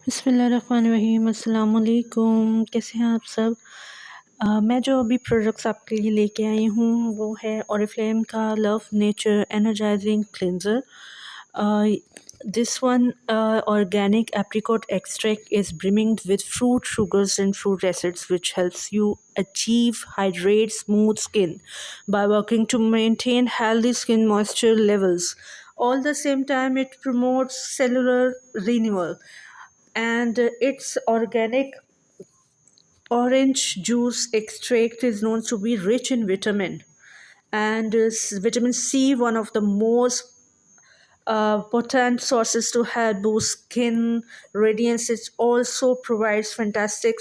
बिस्मिल्लाहिर्रहमानिर्रहीम अस्सलाम वालेकुम। कैसे हैं आप सब। मैं जो अभी प्रोडक्ट्स आपके लिए लेके आई हूँ वो है ओरिफ्लेम का love nature energising cleanser. This one organic apricot extract is brimming with fruit sugars and fruit acids, which helps you achieve hydrate smooth skin by working to maintain healthy skin moisture levels. All the same time, it promotes cellular renewal, and its organic orange juice extract is known to be rich in vitamin, and vitamin C, one of the most potent sources to help boost skin radiance. It also provides fantastic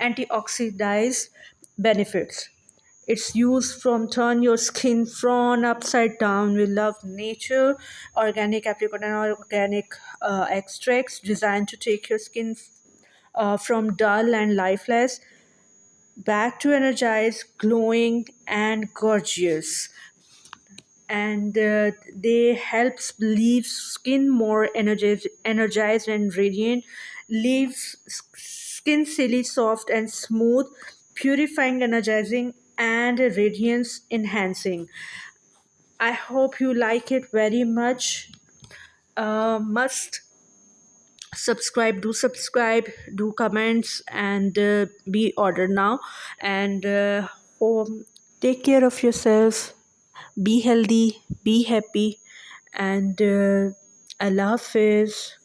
antioxidant benefits. It's used from turn your skin from upside down. We love nature, organic apricot and organic extracts designed to take your skin from dull and lifeless back to energized, glowing, and gorgeous. And they helps leave skin more energized and radiant, leaves skin silly soft and smooth, purifying, energizing, and radiance enhancing. I hope you like it very much. Must subscribe, do comments, and be ordered now. And home, take care of yourself, be healthy, be happy, and Allah Hafiz.